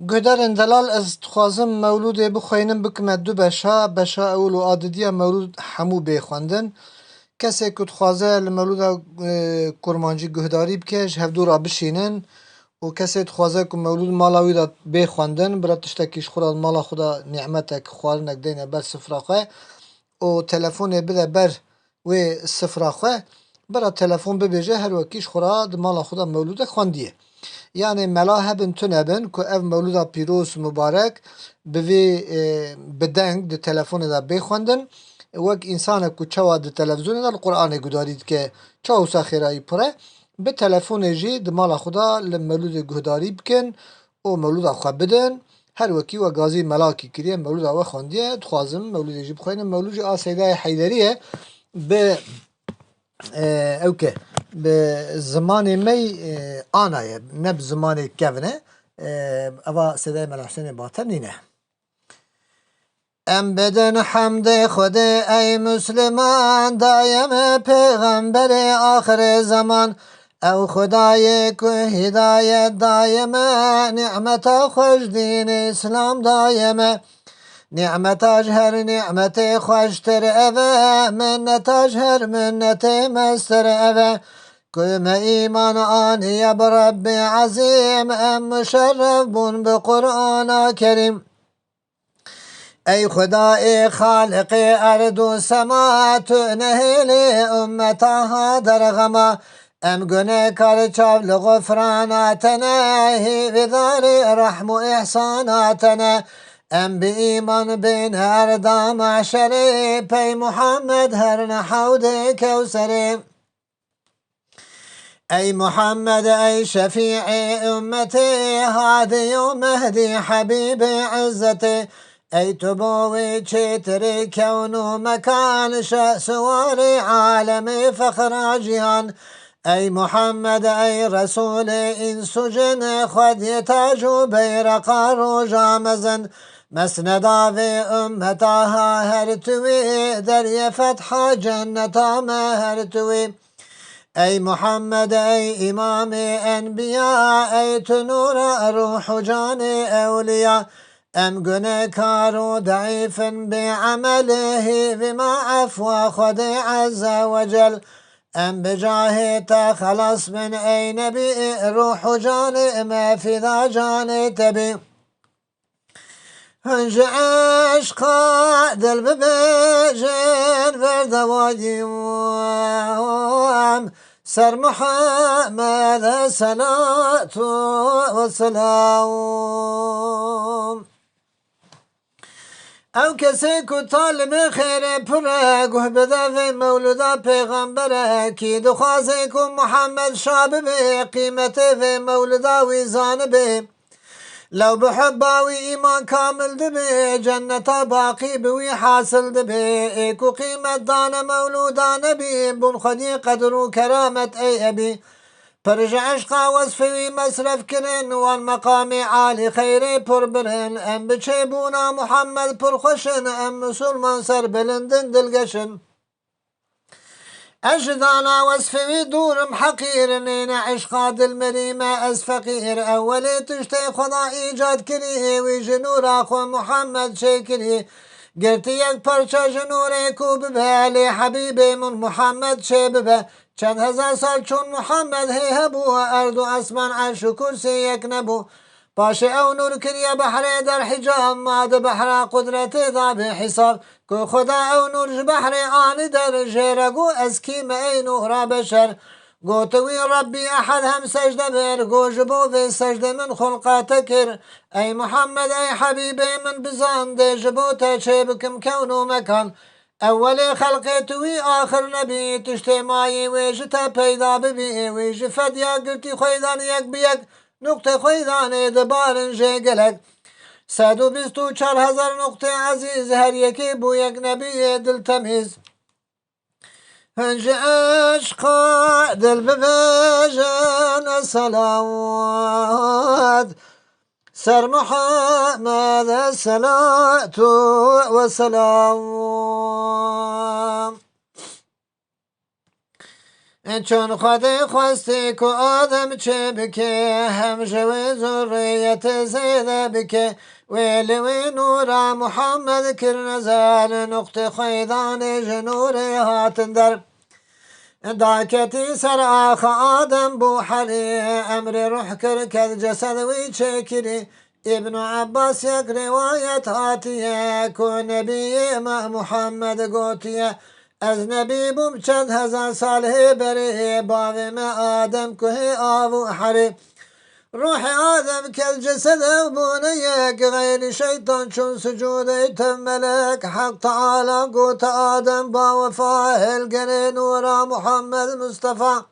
گهدارên delal ez dixwazim mewlûdê bixwînim bikime du beşa. Beşa ewil û adîdiya mewlûd hemû bê xwendin. Kesê ku dixwaze li mewlûda kurmancî guhdarî bike ji hev dû re bişînin û kesê dixwaze ku mewlûd mala wî de bê xwendin bira tiştekî ji xwe re mala xwe de nîmetek xwarinek deyne ber sifra xwe û telefonê bide ber wê sifra xwe bira telefon bibêje her wekî ji xwe re di mala xwe de mewlûdek xwendiye. Yani mela hebin tu nebin ku ev mewlûda pîroz mübarek bi vê bi deng di telefonê de bê xwendin wek însanek ku çawa di televizyonê de li Qur'anê gudarî dike çawa wisa xêrayî pir e bi telefonê jî di mala xwe de li mewlûdê guhdarî bikin û mewlûda xwe bidin her wekî we gazî melakî kiriye mewlûda we xwendiye dixwazim mewlûdê jî bixwînim mewlûd jî a Seydayê Heyderî ye bi ew ke bi zimanê me ana ye ne bi zimanê kevin e eva Sedayê Mela Hüseyinê Bater nîne. Em bidin hemdê Xwedê ey Müslüman dayeme peygamberê axirê zaman ew Xwedayê ku hidayet dayeme nimeta xweş dînê İslam dayeme نعمتاج هر نعمتي خوشتر اوه منتاج هر منتي مستر اوه كم ایمان آنی برب عظیم ام مشرف بون بقرآن کریم ای خدای خالق ارض و سما تو نهیلی امتها در غما ام گنه کار چاول غفراناتنا هیویدار رحم و احساناتنا ام به ایمان بین هر دا معشره پی محمد هر نحود کوسره ای محمد ای شفیع امتی هادی و مهدی حبیب عزتی ای تو بوی چتر کون و مکان شأسوار عالم فخر جهان ای محمد ای رسول انس و جن خود یتاج و بیرقا روژا مزن مسندا و امتاها هر توی در فتح جنتا ما هر توی ای محمد ای امام انبیاء ای تو نور روح جان اولیا ام گنهکار و ضعیف بعمله بما عفو خود عز وجل ام بجاه تا خلاص من ای نبی روح جان ما فدا جان تبی هنج عشقا دل ببجن بردوادیم سر محمد صلاة و سلام او کسی که طالب خیر پره گوه بده و مولودا پیغمبره کی دخوازه که محمد شاب به قیمت و مولودا ویزانه به لو بحباوي إيمان كامل دبي جنة باقي بوي حاصل دبي إيكو قيمة دانا مولودا نبي بن خدي قدر كرامة أي أبي برجع عشقا وصفي مسرف كرن والمقام عالي خيري بربرن أم بچيبونا محمد برخشن أم مسلمان سر بلندن دلقشن أجدانا وصفي دورم حقير نينا عشقا دل مريمة أز فقير أولي تشتي خدا إيجاد كريه ويجنور أخو محمد شكريه قلت يك برشا جنوري كوب بالي حبيبي من محمد شببه چند هزار سال چون محمد هي هبو أرض و أسمان عرش و كرسي يك نبو باشه او نور کریه بحر در حجاب ماده بحر قدرت دا به حساب که خدا او نور بحر آن در جرگو از کیم ای نور بشر گوتوی ربی احد هم سجده بر گوجبو و سجده من خلقات کر ای محمد ای حبیب من بزانده جبو تا چه بکم کون و مکان اول خلق توی آخر نبی تجتماعی ویجتا پیدا ببی ویج فدیا گرتی خویدان یک بیک نقطه خویدانه دبارن جگلک 124,000 نقطه عزیز هر یکی بو یک نبی دل تمیز هنج عشقا دل ببجن صلوات سر محمد صلاة و سلام چون خود خواستی که آدم چه بکه هم جوی ذریت زیده بکه ویلی وی نورا محمد کر نزال نقط خیدان جنور هاتن در داکتی سر آخ آدم بو حلی امر روح کر کد جسد وی چکری ابن عباس یک روایت هاتیه که نبی محمد گوتیه از نبی بوم چند هزار ساله بره باوم آدم که آبو حری روح آدم كالجسد وبونه یک غير شيطان چون سجود ملك حق تعالى قوت آدم با وفاه القري نورا محمد مصطفى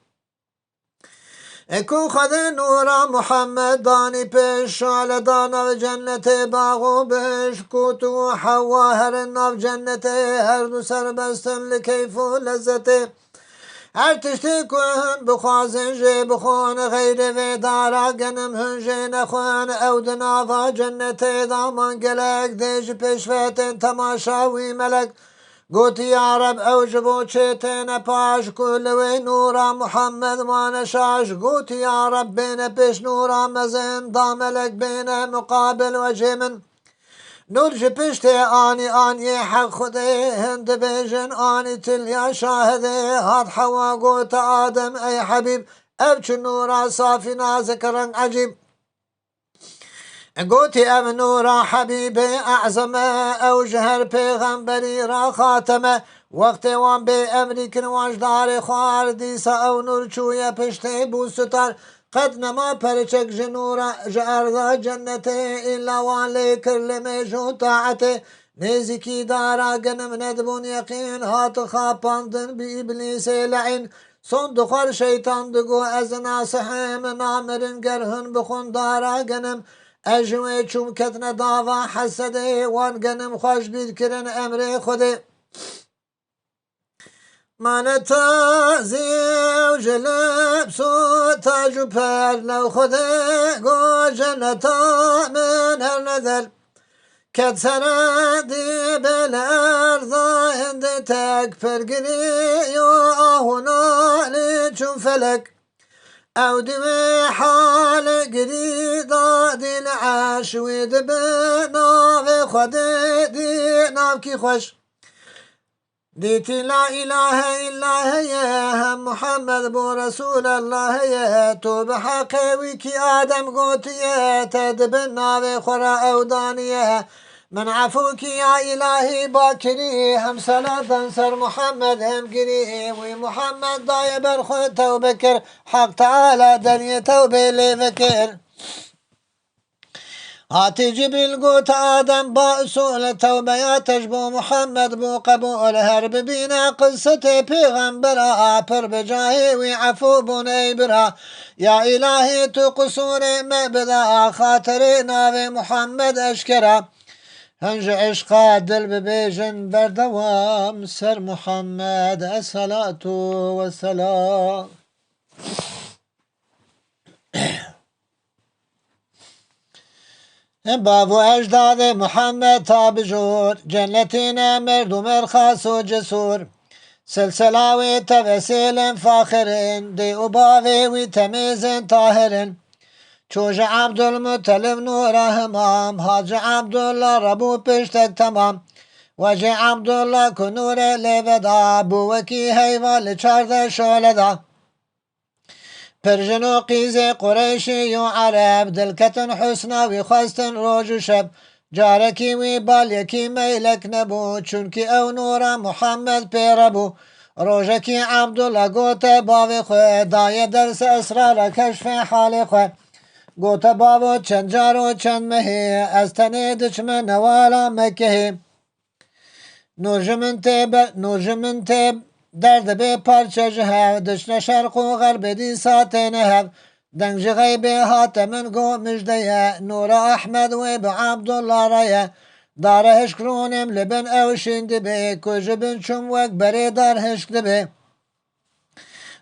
اكو خد نورا محمد داني پیش على دانا جنت باغو بش كوتو حوا هرنا جنت هر دو سر بستن لكيف لذته هر تشتی کن بخوازن جه بخون غیر و دارا گنم هنجه نخون او دناوا جنت دامان گلک دیج پشفتن تماشاوی ملک گوتی یا رب او جبو چیتن پاش کلوی نورا محمد وانشاش گوتی یا رب بین پیش نورا مزن دا ملک بین مقابل وجه من نور پشت آنی حق خوده هند بیجن آنی تلیا شاهده هاد حوا قوت آدم ای حبیب ابچ نورا صافی نازک رنگ عجیب قوتي ام نورا حبيبي اعظمه او جهر پیغمبری را خاتمه وقت وان به امریکن واجدار خوار دیسا او نور چویا پشته بوستار قد نما پرچک جنورا جاردا جنته الا وان لیکر لمیجو طاعته نزیکی دارا گنم ندبون یقین هات خاپاندن بی ابلیس لعین son dukar şeytan dugu ez nasihim namirin gerhun bixun dara genim اجوی چوم کتن داوا حسده وان گنم خوش بید کرن امر خوده من تازی و جلب سو تاجو پر لو خوده گو جنتا من هر ندل کت سردی بل ارضا هند تک پرگری یو آهونا لی چون فلک او دوی حال گری دادی لعشوی دبه ناو خود دی ناو کی خوش دیتی لا اله الا هی هم محمد بو رسول الله هی تو بحق وی کی آدم گوتیه تدبه ناو خورا او دانیه من عفوك يا إلهي باكري هم صلاة سر محمد هم قري ومحمد ضايع برخو توبكر حق تعالى دنيا توبة لفكر هاتي جبريل قوت آدم بأسول توبة يا تجبو محمد بو قبول هرب بينا قصة پیغمبرا پر بجاهي وعفو بني برا يا إلهي تو قصور مبدا خاطر ناوي محمد أشكرا هنج عشقا دل ببيجن بردوام سر محمد الصلاة والسلام بابو اجداد محمد تابجور جنتنا مرد مرخص وجسور سلسلة وتوسيل فاخرين دي أباوي وتميز طاهرين چوش عبدالمطلب نور همام حاج عبدالله ربو پشتک تمام وجه عبدالله کنور لبدا بو وکی حیوال چارده شالدا پرژن و قیز قریشی و عرب دلکتن حسنا و خواستن روز و شب جارکی و بالیکی میلک نبو چونکی او نور محمد پیربو روزکی عبدالله گوت باوی خود دای درس اسرار کشف حال خود گوت بابو چند جارو چند مهی از تنه دچم نوالا مکهی نوجمنت درد به پرچه جهو دشن شرق و غرب دی ساتن هف دنگ غیب هاتمن گو مجده نور احمد و به عبدالله رایه داره هشکرونم لبن او شند به کجبن چم وک بری دار هشک به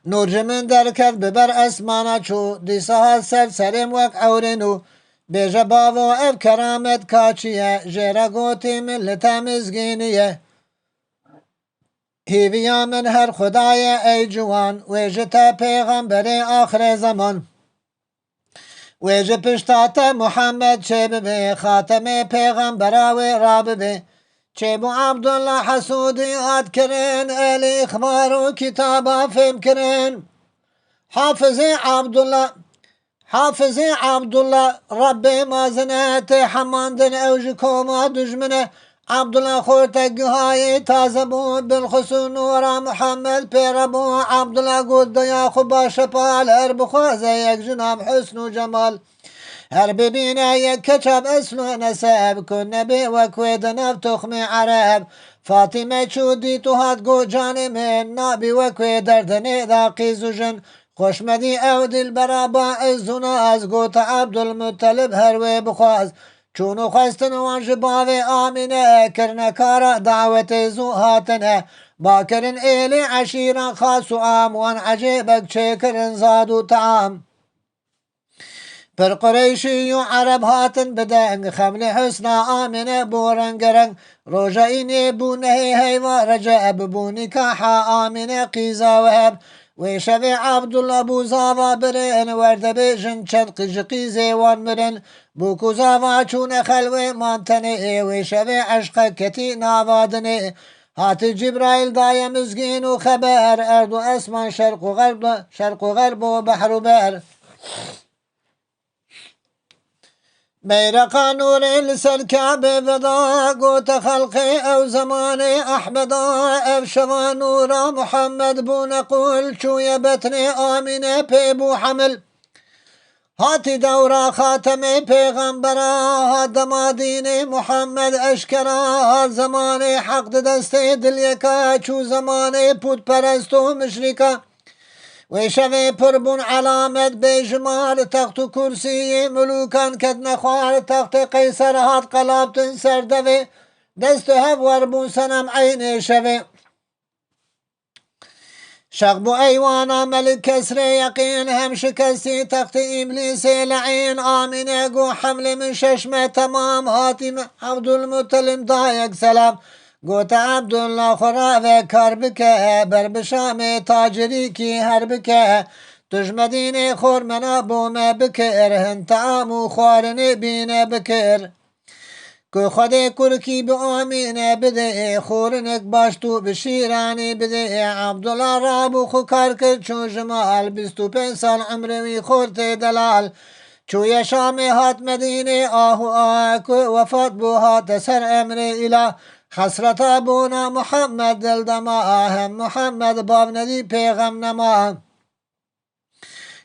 نور من درکت ببر اسمانا چو دیسا سر سرم وک اورنو بیجه باو اف کرامت کاچیه جیره گوتی ملت مزگینیه هیویا من هر خدای ای جوان ویجتا پیغمبر آخر زمان ویج پشتات محمد چه ببه خاتم پیغمبراوی را ببه چه بو عبدالله حسودی آد کرن الی اخبار و کتابا فهم کرن حافظ عبدالله رب مازنات حماندن اوج کوما دجمنه عبدالله خورتگی های تازه بود بالخصوص نورا محمد پیربو عبدالله گود دیا خوبا شپال هر بخوازه یک جناب حسن و جمال هر ببینه یک کچب اصل و نسب کن نبی و کوید نف تخم عرب فاطمه چودی تو هات گو جان من نابی و کوی دردنی دا قیزوجن خوشمدی او دل برا با ازونا از گوت عبدالمطلب هروی بخواز چونو خواستن وانج باوی آمینه کرن کارا دعوت زو هاتنه با کرن ایلی عشیران خاص و عام وان عجیبک چه کرن زاد و طعام پر قریشی و عرب هاتن بدنگ خمل حسنا آمنه بورنگ رنگ روژا اینی بونه هیوا رجب بونی کاحا آمنه قیزا وهب ویشوی عبدالله بو زاوا برن ورد بیجن چند قجقی زیوان مرن بوکو زاوا چون خلوی مانتنه ویشوی عشق کتی ناوادنه هات جبرائیل دای مزگین و خبر ارد و اسمان شرق و غرب و بحر و بر بیرقا نور لسر کعبه ودا قوت خلقی او زمان احمدا افشوا نورا محمد بو نقول چوی بطن آمینه پی بو حمل هاتی دورا خاتم پیغمبرا هات دمادین محمد اشکرا هات زمان حق دست دل یکا چو زمان پود پرستو مشرکا ویشوی پربون علامت بجمال تخت و کرسی ملوکان کد نخوار تخت قیصر هات قلابتن سردوی دست هفور بون سنم عین شوی شغبو ایوانا ملک کسر یقین هم شکستی تخت ابلیس لعین آمینه گو حمل من ششم تمام هاتی عبدالمطلب دایک سلام گوت عبدالله خراب کار بکه بر بشام تاجری کی هر بکه تج مدینه خور منا بوم بکر هن تعامو خورن بینه بکر که خود کرکی به آمینه بده خورنک باش تو بشیرانی بده عبدالله رابو خو کار کرد چون جمال 25 سال عمروی خورت دلال چوی شام هات مدینه آهو آه وفات بو هات سر امر اله حسرت ابونا محمد دل دما هم محمد باب ندی پیغم نما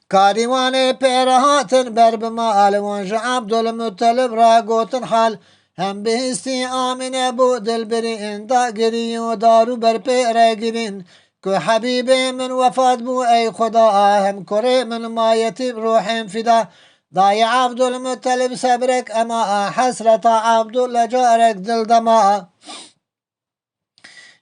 کاریوان پیرهاتن بر بمال وانج عبدالمطلب را گوتن حال هم بهستی آمینه بو دل برین دا گری و دارو بر پیره گرین که حبیب من وفات بو ای خدا هم کره من مایتی روحیم فدا دای عبدالمطلب صبرک اما حسرت عبدالله جارک دل دما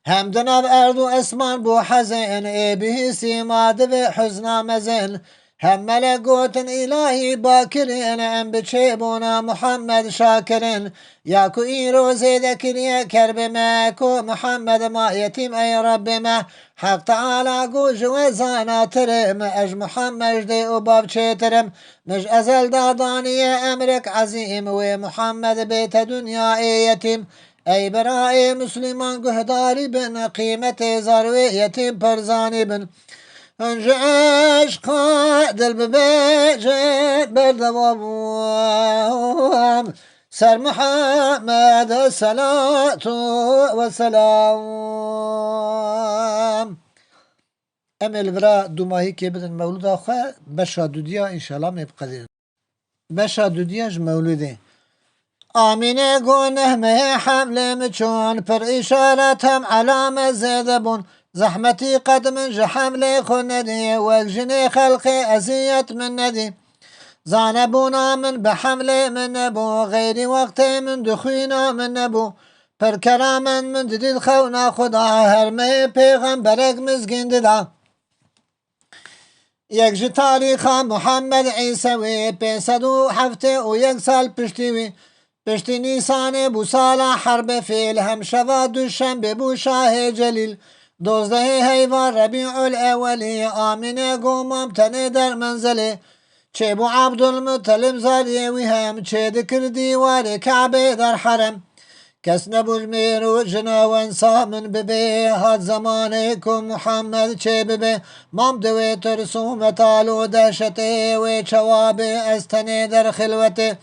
هم دنب ارد و اسمان بو حزن ای بهستی مادب حزنا مزن هم ملکوتن الهی باکرین ام بچه بونا محمد شاکرین یا کو این روزی دکریه کرب ما کو محمد ما یتیم ای رب ما حق تعالی گو جوزانا ترم اج محمد دی و باب چه ترم مج ازل دادانی امرک عظیم و محمد بیت دنیا یتیم ای برای مسلمان گهداری بن قیمت زروی یتیم پرزانی بن انج عشقا دل ببیجد بردوام سر محمد الصلاة والسلام امل برا دوماهی که بدن مولود آخه بشا دودیا انشالله مبقدین بشا دودیاش مولوده آمینه گونه مه حمله مچون پر اشارت هم علامه زیده بون زحمتی قدم جحمله خون ندی وجنی خلق ازیت من ندی زانبونا من بحمله من نبو غیری وقت من دخوینا من نبو پر کرامن من دید خونا خدا هرمه پیغمبرک مزگین دیدا یک جی تاریخا محمد عیسوی 507 و یک سال پشتیوی پشتی نیسان بو سالا حرب فیل هم شوا دوشنبه بو شاه جلیل دوزده هیوان ربیع الاولی آمینه گومم تنه در منزله چه بو عبدالمطلب زاریه وی هم چه دکر دیوار کعبه در حرم کس نبوش میرو جناوان سامن ببه هاد زمانکم محمد چه ببه مام دوی ترسوم تالو دهشته و چواب استنه در خلوته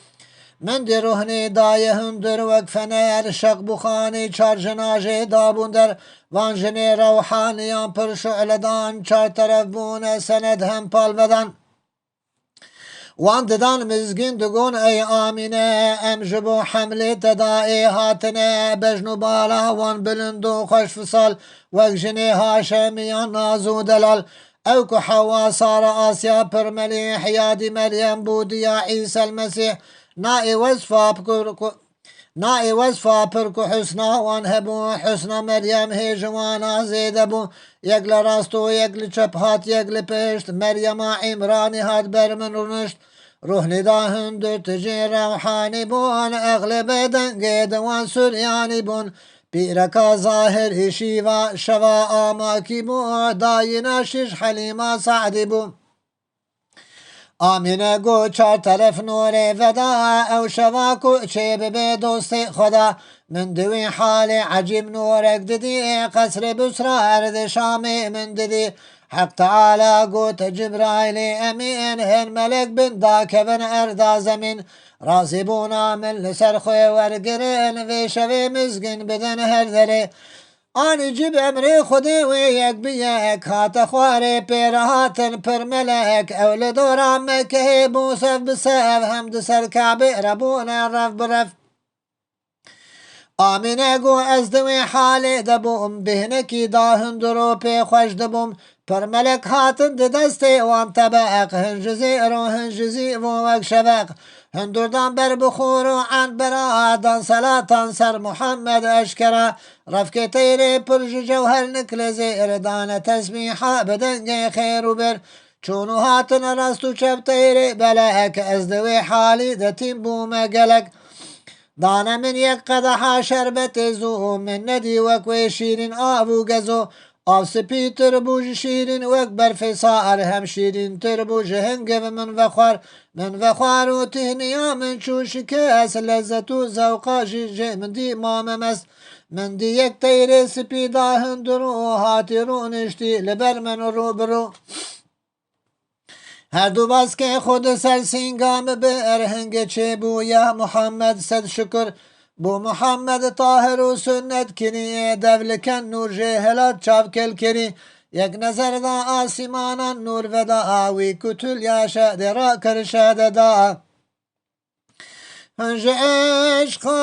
من دی روحنی دایه هندر وقفنه شق بخانی چار جناجه دابون در وان جنی روحانیان پر شعلدان چار طرف بون سند هم پال بدن وان ددان مزگین دگون ای آمینه ام جبو حمله تدائی هاتنه بجنو بالا وان بلندو خوش فصال وک جنی هاشمیان نازو دلال او که حوا صار آسیا پر ملیح یادی مریم بودیا عیسی المسیح نائی وصفا پرکو حسنا وان هبو حسنا مریم هی جوانا زیده بو یکل راستو یکل چپ هات یکل پشت مریم عمرانی هات برمن رنشت روح ندا هندو تجی روحانی بون اغلب دنگی دوان سریانی بون پیرکا ظاهر هشیوا شوا آماکی بو داینا شش حلیما سعدی بو آمینه گو چار طرف نور ودا او شواکو چه ببه دوست خدا من دوی حال عجیب نورک دیدی قصر بسرا ارد شام من دیدی حق تعالی گو جبرائیل امین هن ملک بن دا کبن اردا زمین رازی بونا من لسر خوی ورگرن و شوی مزگن بدن هر دره آن جب امر خودی و یک بی یک هات خواره پیرهاتن پر ملک اول دورا مکه بوسف بسف هم سر کعبه ربون رف برف آمینه گو از دوی حال دبوم بهنکی دا هندرو پی خوش دبوم پر ملک هاتن دست وان طبق هنجزی رو هنجزی و وک شبق هندردان بر بخور و عن برا دان صلاتان سر محمد اشکرا رفک تیره پرج جوهر نکل زیر دان تسبیحا بدنگ خیر و بر چونو هاتن راستو چپ تیره بلک از دوی حالی دتیم بوم گلک دانه من یک قدح شربت زو من ندی وکوی شیرین آبو گزو آب سپی تربوج شیرین وک برف سار هم شیرین تربوج هنگم من وخوار و تهنیا من چوش کس لذت و زوقا جیجه من دی مام مست من دی یک تیر سپی دا هندرو هاتی رو نشتی لبر من رو برو هر دو بس که خود سر سینگام بر هنگ چه بو یا محمد صد شکر بو محمد طاهر و سنت کنی دولکن نور جهلات چاپ کل کنی یک نظر دا آسمانا نور ودا آوی کتل یا شد را کرشد دا هنج عشقا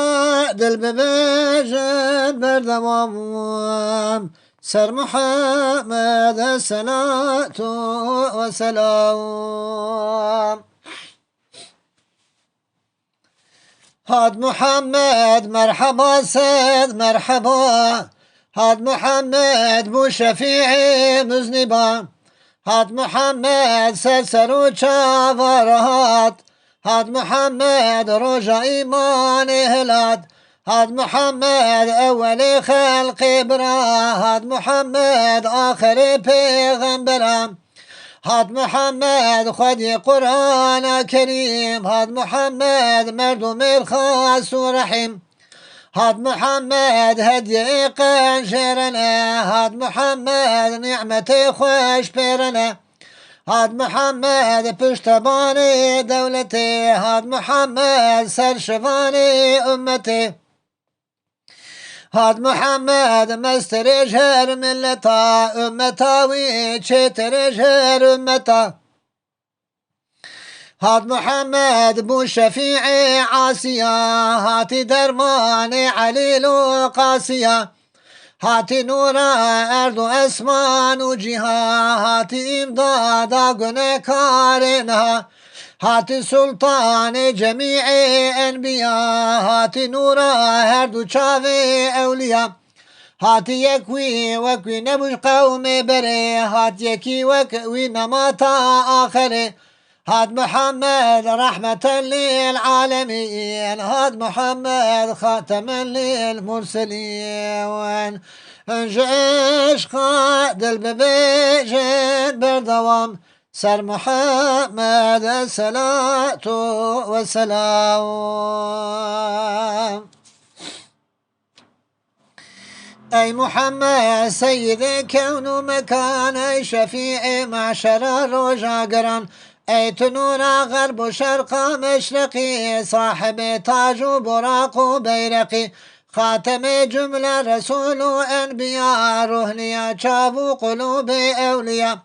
دل ببجد بردوام سر محمد صلاة و سلام هاد محمد مرحبا سيد مرحبا هاد محمد بو شفيع مذنبا هاد محمد سرسر و چاورهات هاد محمد رجا ایمان هلاد هاد محمد اول خلق برا هاد محمد آخر پیغمبرم هاد محمد خدي قرآن كريم هاد محمد مردم الخاص ورحيم هاد محمد هدي قنشرنا هاد محمد نعمتي خوش بيرنا هاد محمد پشتباني دولتي هاد محمد سرشفاني أمتي هاد محمد مستر جهر ملتا أمتاوي چتر جهر أمتا هاد محمد بو شفيع عاسيا هاتي درمان عليل قاسيا هاتي نورا أرض أسمان وجها هاتي إمدادا قنكارنها هاتي سلطان جميع انبیاء هاتي نورا هر دو چاوه اولیاء هاتي يكوي وكوي نبوش قوم بره هات يكي وكوي نماتا آخره هاد محمد رحمة للعالمين هاد محمد خاتما للمرسلين هنج عشقا دل ببيجن بردوام سر محمد الصلاة والسلام. أي محمد سيد الكون مكان شفيع معشر رجاقران أي تنور غرب وشرق مشرقي صاحب تاج وبراق بيرقي خاتم جملة رسول أنبياء رهنيا شاب قلوب أولياء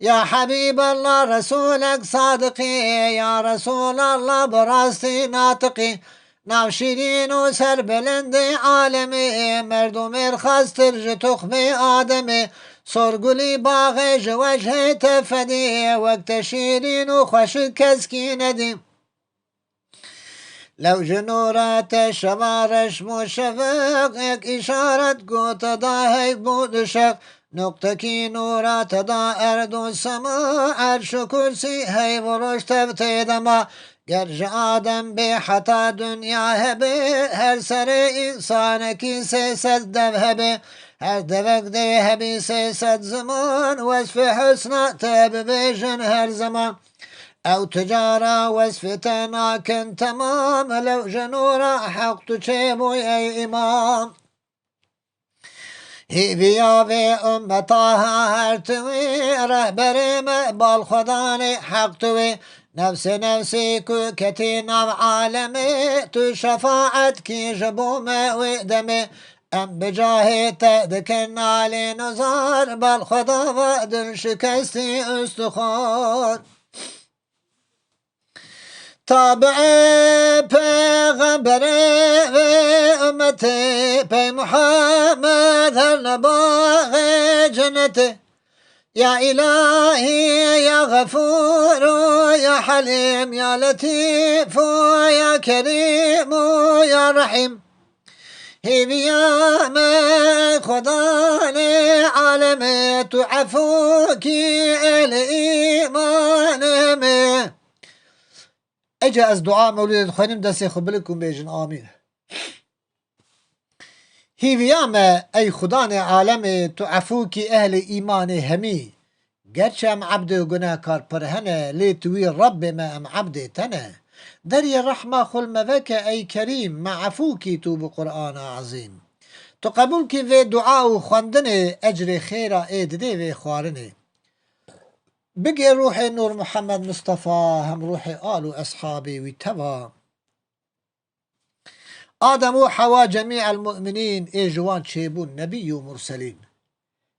يا حبيب الله رسولك صادقي يا رسول الله براستي ناطقي ناو شیرین و سر بلند عالمی مردم ارخاص ترج تخم آدمی سرگلی باغ جوجه تفدی وقت شیرین و خوش کسکی ندیم لو جنورات شمارش مشفق یک اشارت گوت داهی بود شق نقطه کی نورات دا ارد و سما عرش و کرسی هی ورش تفتید ما گرج آدم به حتا دنیا هبه هر سر انسان کی 300 دو هبه هر دوک ده هبی 300 زمان وصف حسنا تب بیجن هر زمان او تجارة وصفتنا كن تمام لو جنورا حق تشيبو اي امام هی بیا و امتها هر توی رهبر مقبال خدا حق توی نفس نفسی کو کتی نو عالمی تو شفاعت کی جبو و دمی ام بجاه تدکن علی نزار بل خدا و دل شکستی استخوان تابع پیغمبر و امت پی محمد هر نباغ جنت يا إلهي يا غفور يا حليم يا لطيف يا كريم يا رحيم هي بيام خدا عالم تعفوك الإيمان me اجا از دعا مولد خانم دستی خب بلکن بیجن آمین هیویام ای خدا عالم تو عفو کی اهل ایمان همی گرچه ام عبد گناه کار پر هنه لی توی رب ما ام عبد تنه دری رحمه خل موک ای کریم مع عفو کی تو بقرآن عظیم تو قبول کی و دعا و خواندن اجر خیره ایدده و خوارنه بقي روح نور محمد مصطفى هم روح آل وأصحابي وتبا آدم وحواء جميع المؤمنين جوان شيبون نبي ومرسلين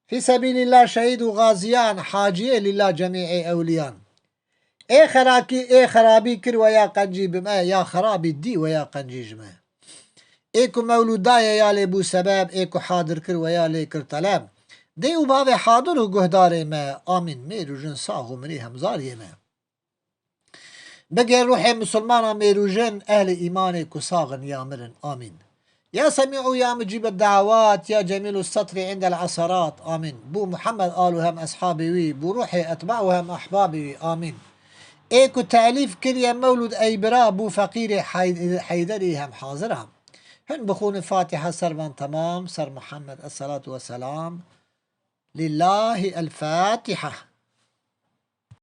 في سبيل الله شهيد وغازيان حاجية لله جميع أوليان خرابي كر ويا قنجي بما يا خرابي الدي ويا قنجي جما ايكو مولودايا يا لبو سبب ايكو حاضر كر ويا ليكر طلب دیو باوی حاضر و گهدار ما آمین میرو جن ساغ و مری همزاری ما بگه روح مسلمان میرو جن اهل ایمان کساغن یامرن آمین يا سميع يا مجيب الدعوات يا جميل السطر عند العصرات آمين بو محمد آلهم أصحابي وي بو روحي أتباعهم أحبابي آمين ايكو تأليف كريا مولود أي برا بو فقير حيدري هم حاضرهم هن بخون فاتحة سربان تمام سر محمد الصلاة والسلام لله الفاتحة.